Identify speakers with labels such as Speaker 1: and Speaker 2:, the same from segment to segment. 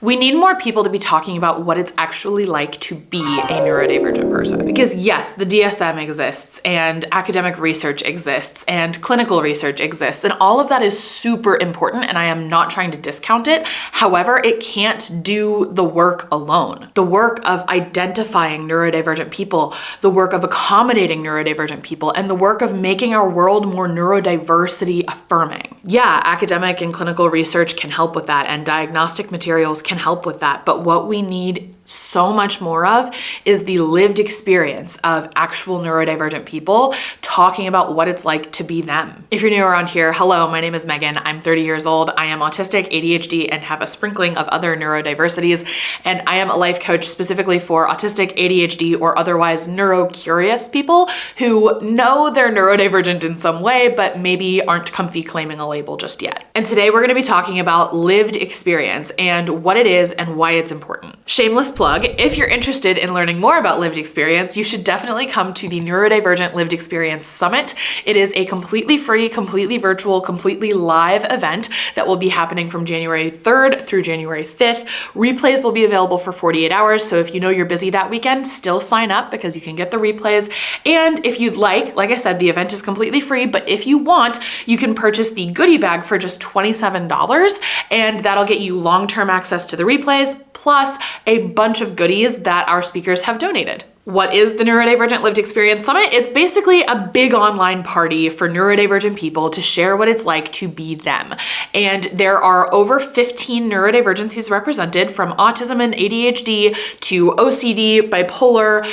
Speaker 1: We need more people to be talking about what it's actually like to be a neurodivergent person. Because yes, the DSM exists and academic research exists and clinical research exists, and all of that is super important, and I am not trying to discount it. However, it can't do the work alone. The work of identifying neurodivergent people, the work of accommodating neurodivergent people, and the work of making our world more neurodiversity affirming. Yeah, academic and clinical research can help with that, and diagnostic materials can help with that. But what we need so much more of is the lived experience of actual neurodivergent people talking about what it's like to be them. If you're new around here, hello, my name is Megan. I'm 30 years old. I am autistic, ADHD, and have a sprinkling of other neurodiversities. And I am a life coach specifically for autistic, ADHD, or otherwise neurocurious people who know they're neurodivergent in some way, but maybe aren't comfy claiming a label just yet. And today we're going to be talking about lived experience and what it is and why it's important. Shameless plug, if you're interested in learning more about lived experience, you should definitely come to the Neurodivergent Lived Experience Summit. It is a completely free, completely virtual, completely live event that will be happening from January 3rd through January 5th. Replays will be available for 48 hours, so if you know you're busy that weekend, still sign up because you can get the replays. And if you'd like I said, the event is completely free, but if you want, you can purchase the goodie bag for just $27, and that'll get you long-term access to the replays, plus a bunch of goodies that our speakers have donated. What is the Neurodivergent Lived Experience Summit? It's basically a big online party for neurodivergent people to share what it's like to be them. And there are over 15 neurodivergencies represented, from autism and ADHD to OCD, bipolar,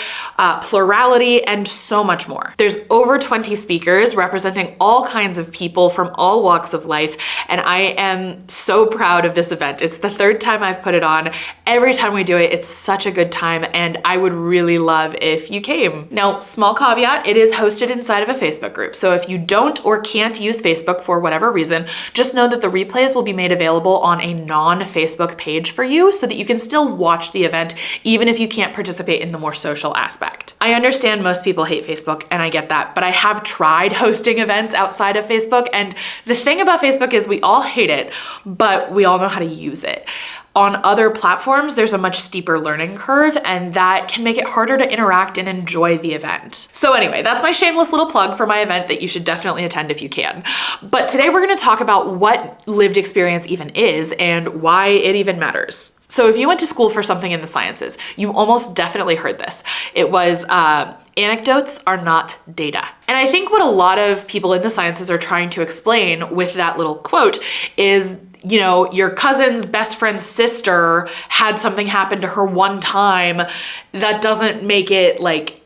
Speaker 1: plurality, and so much more. There's over 20 speakers representing all kinds of people from all walks of life, and I am so proud of this event. It's the third time I've put it on. Every time we do it, it's such a good time, and I would really love if you came. Now, small caveat, it is hosted inside of a Facebook group. So if you don't or can't use Facebook for whatever reason, just know that the replays will be made available on a non-Facebook page for you so that you can still watch the event even if you can't participate in the more social aspect. I understand most people hate Facebook, and I get that, but I have tried hosting events outside of Facebook, and the thing about Facebook is we all hate it, but we all know how to use it. On other platforms, there's a much steeper learning curve, and that can make it harder to interact and enjoy the event. So anyway, that's my shameless little plug for my event that you should definitely attend if you can. But today we're gonna talk about what lived experience even is and why it even matters. So if you went to school for something in the sciences, you almost definitely heard this. It was, anecdotes are not data. And I think what a lot of people in the sciences are trying to explain with that little quote is, you know, your cousin's best friend's sister had something happen to her one time. That doesn't make it like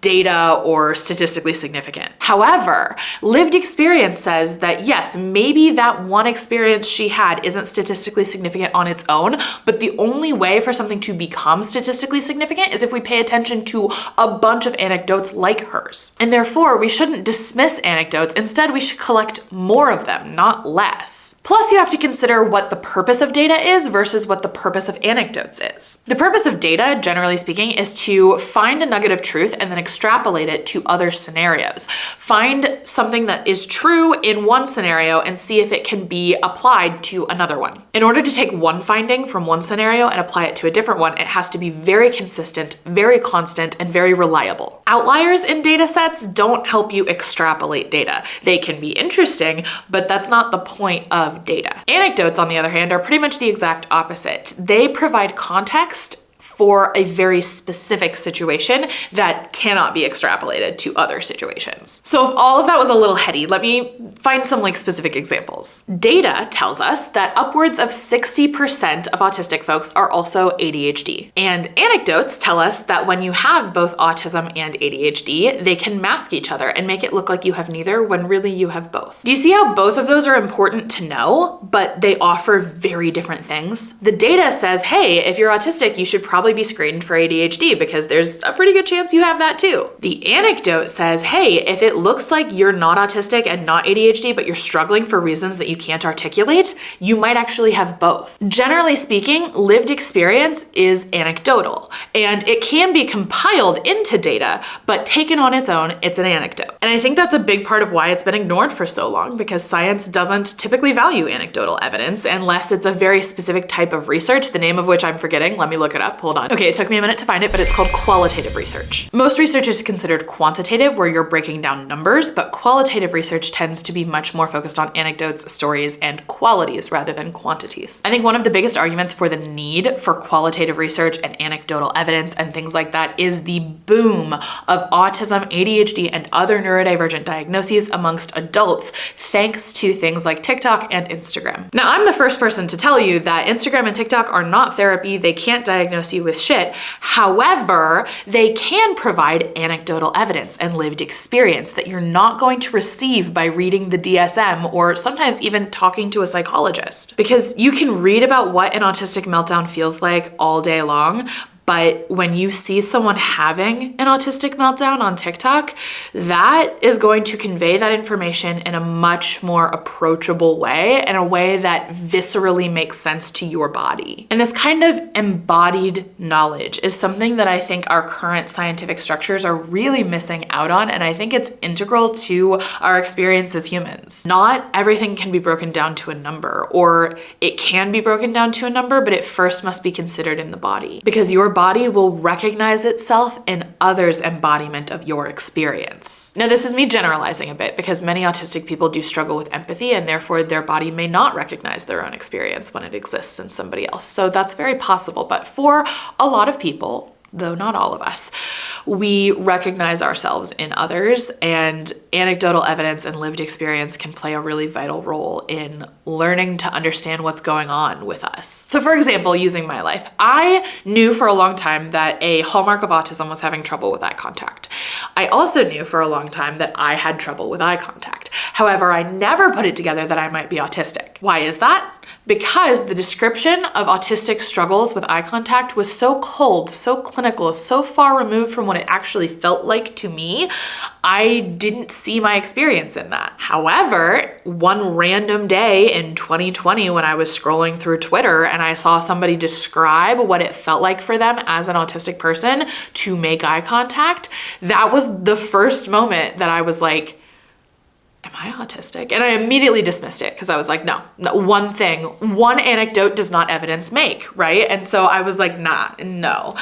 Speaker 1: data or statistically significant. However, lived experience says that yes, maybe that one experience she had isn't statistically significant on its own, but the only way for something to become statistically significant is if we pay attention to a bunch of anecdotes like hers. And therefore, we shouldn't dismiss anecdotes. Instead, we should collect more of them, not less. Plus, you have to consider what the purpose of data is versus what the purpose of anecdotes is. The purpose of data, generally speaking, is to find a nugget of truth and then extrapolate it to other scenarios. Find something that is true in one scenario and see if it can be applied to another one. In order to take one finding from one scenario and apply it to a different one, it has to be very consistent, very constant, and very reliable. Outliers in data sets don't help you extrapolate data. They can be interesting, but that's not the point of data. Anecdotes, on the other hand, are pretty much the exact opposite. They provide context for a very specific situation that cannot be extrapolated to other situations. So if all of that was a little heady, let me find some specific examples. Data tells us that upwards of 60% of autistic folks are also ADHD. And anecdotes tell us that when you have both autism and ADHD, they can mask each other and make it look like you have neither when really you have both. Do you see how both of those are important to know, but they offer very different things? The data says, hey, if you're autistic, you should probably probably be screened for ADHD because there's a pretty good chance you have that too. The anecdote says, hey, if it looks like you're not autistic and not ADHD, but you're struggling for reasons that you can't articulate, you might actually have both. Generally speaking, lived experience is anecdotal, and it can be compiled into data, but taken on its own, it's an anecdote. And I think that's a big part of why it's been ignored for so long, because science doesn't typically value anecdotal evidence unless it's a very specific type of research, the name of which I'm forgetting. Let me look it up, hold on. Okay, it took me a minute to find it, but it's called qualitative research. Most research is considered quantitative, where you're breaking down numbers, but qualitative research tends to be much more focused on anecdotes, stories, and qualities rather than quantities. I think one of the biggest arguments for the need for qualitative research and anecdotal evidence and things like that is the boom of autism, ADHD, and other neurodivergent diagnoses amongst adults, thanks to things like TikTok and Instagram. Now, I'm the first person to tell you that Instagram and TikTok are not therapy. They can't diagnose you with shit. However, they can provide anecdotal evidence and lived experience that you're not going to receive by reading the DSM or sometimes even talking to a psychologist. Because you can read about what an autistic meltdown feels like all day long, but when you see someone having an autistic meltdown on TikTok, that is going to convey that information in a much more approachable way, in a way that viscerally makes sense to your body. And this kind of embodied knowledge is something that I think our current scientific structures are really missing out on, and I think it's integral to our experience as humans. Not everything can be broken down to a number, or it can be broken down to a number, but it first must be considered in the body, because your body will recognize itself in others' embodiment of your experience. Now, this is me generalizing a bit, because many autistic people do struggle with empathy, and therefore their body may not recognize their own experience when it exists in somebody else. So that's very possible. But for a lot of people, though not all of us, we recognize ourselves in others, and anecdotal evidence and lived experience can play a really vital role in learning to understand what's going on with us. So for example, using my life, I knew for a long time that a hallmark of autism was having trouble with eye contact. I also knew for a long time that I had trouble with eye contact. However, I never put it together that I might be autistic. Why is that? Because the description of autistic struggles with eye contact was so cold, so clinical, so far removed from what it actually felt like to me, I didn't see my experience in that. However, one random day in 2020 when I was scrolling through Twitter and I saw somebody describe what it felt like for them as an autistic person to make eye contact, that was the first moment that I was like, am I autistic? And I immediately dismissed it because I was like, no, one anecdote does not evidence make, right? And so I was like, nah, no.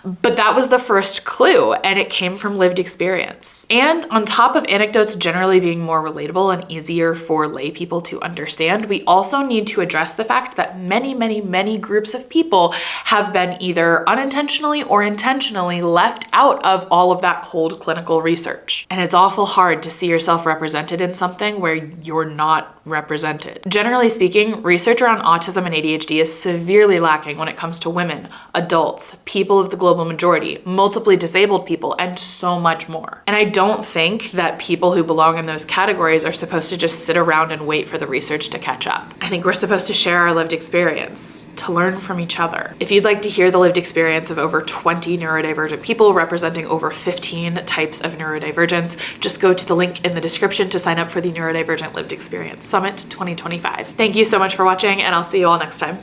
Speaker 1: But that was the first clue, and it came from lived experience. And on top of anecdotes generally being more relatable and easier for lay people to understand, we also need to address the fact that many groups of people have been either unintentionally or intentionally left out of all of that cold clinical research. And it's awful hard to see yourself represented in something where you're not represented. Generally speaking, research around autism and ADHD is severely lacking when it comes to women, adults, people of the global majority, multiply disabled people, and so much more. And I don't think that people who belong in those categories are supposed to just sit around and wait for the research to catch up. I think we're supposed to share our lived experience, to learn from each other. If you'd like to hear the lived experience of over 20 neurodivergent people representing over 15 types of neurodivergence, just go to the link in the description to sign up for the Neurodivergent Lived Experience Summit 2025. Thank you so much for watching, and I'll see you all next time.